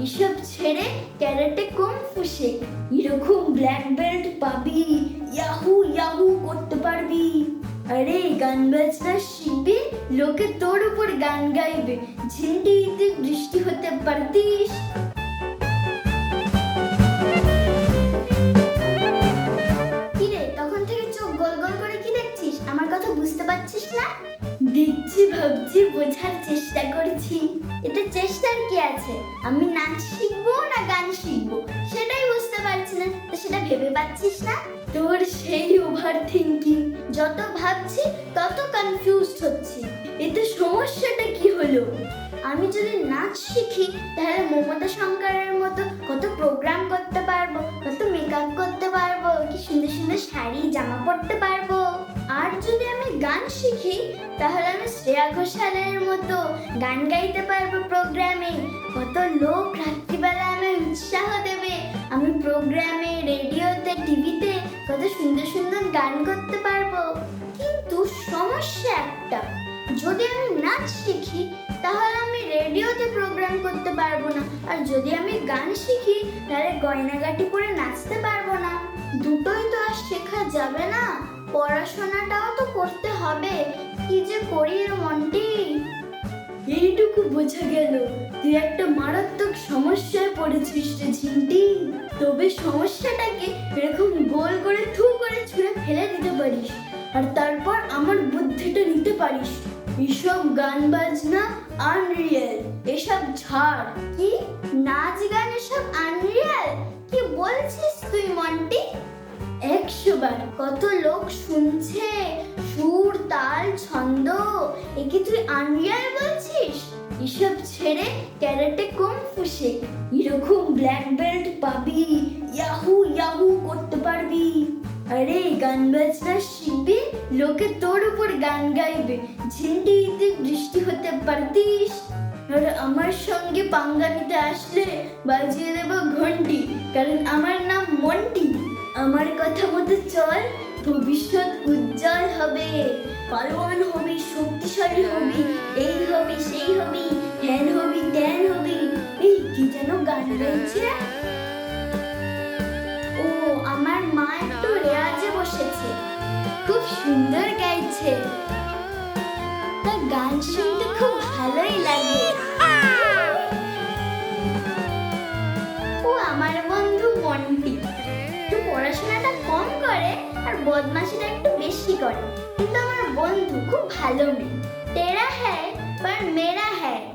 এসব ছেড়ে karate kung fu Sheikh. এরকম ব্ল্যাক বেল্ট পাবি, ইয়াহু ইয়াহু করতে পারবি। আরে গান বাজনা শিখবি, লোকে তোর উপর গান গাইবে। ঝিন্ডিতে বৃষ্টি হতে পারতিস। কিরে, তখন থেকে চোখ গোল গোল করে কি দেখছিস? আমার কথা বুঝতে পারছিস না? দেখছি, ভাবছি, বোঝার চেষ্টা করছি। এতে চেষ্টার কি আছে? আমি নাচ শিখবো না গান শিখবো সেটাই বুঝতে পারছি না। তো সেটা ভেবে পাচ্ছিস না? তোর সেই ওভার থিঙ্কিং। যত ভাবছি তত কনফিউজড হচ্ছি। এতে সমস্যাটা কি হলো? আমি যদি নাচ শিখি তাহলে মমতা শঙ্করের মতো কত প্রোগ্রাম করতে পারবো, কত মেকআপ করতে পারবো, কি সুন্দর সুন্দর শাড়ি জামা পরতে পারবো। আর যদি আমি গান শিখি তাহলে আমি শ্রেয়া ঘোষালের মতো গান গাইতে পারবো প্রোগ্রামে। কত লোক রাত্রিবেলা আমি উৎসাহ দেবে। আমি প্রোগ্রামে, রেডিওতে, টিভিতে কত সুন্দর সুন্দর গান করতে পারবো। কিন্তু সমস্যা একটা, যদি আমি নাচ শিখি তাহলে আমি রেডিওতে প্রোগ্রাম করতে পারবো না। আর যদি আমি গান শিখি তাহলে গয়নাগাটি পরে নাচতে পারবো না। দুটোই তো আর শেখা যাবে না, পড়াশোনাটাও তো করতে হবে। কি যে করি রে মন্টি। এইটুকু বোঝা গেল তুই একটা মারাত্মক সমস্যায় পড়েছিস রে ঝিন্টি। তবে সমস্যাটাকে এরকম গোল করে থু করে ছুঁড়ে ফেলে দিতে পারিস, আর তারপর আমার বুদ্ধিটা নিতে পারিস। এসব গান বাজনা আনরিয়েল, এসব ছাড়। কি নাচ গান এসব আনরিয়েল? কি বলছিস তুই মন্টি? 100 বার কত লোক শুনছে, সুর তাল ছন্দ, একে তুই আনরিয়েল বলছিস? এসব ছেড়ে ক্যারাটে কুংফু শেখ। এরকম ব্ল্যাক বেল্ট পাবি, ইয়াহু ইয়াহু করতে পারবি। আরে গান বাজনা শিখবি, লোকে তোর উপর গান গাইবে। ঝিন্ডিতে বৃষ্টি হতে পারতিস। আর আমার সঙ্গে পাঙ্গা নিতে আসলে বাজিয়ে দেব ঘন্টি, কারণ আমার নাম মন্টি। আমার কথা মতো চল, ভবিষ্যৎ উজ্জ্বল হবে, পালোয়ান হবি, শক্তিশালী হবি, এই হবি সেই হবি, হ্যান হবি ত্যান হবি। এই কি যেন গান গাইছে? ও, আমার মা একটু রেয়াজে বসেছে, খুব সুন্দর গাইছে। তার গান শুনতে খুব ভালোই লাগে। ও আমার বন্ধু মন্টি, একটু পড়াশোনাটা কম করে আর বদমাশিটা একটু বেশি করে, কিন্তু আমার বন্ধু খুব ভালো মেয়ে। তেরা হ্যায় পর মেরা হ্যায়।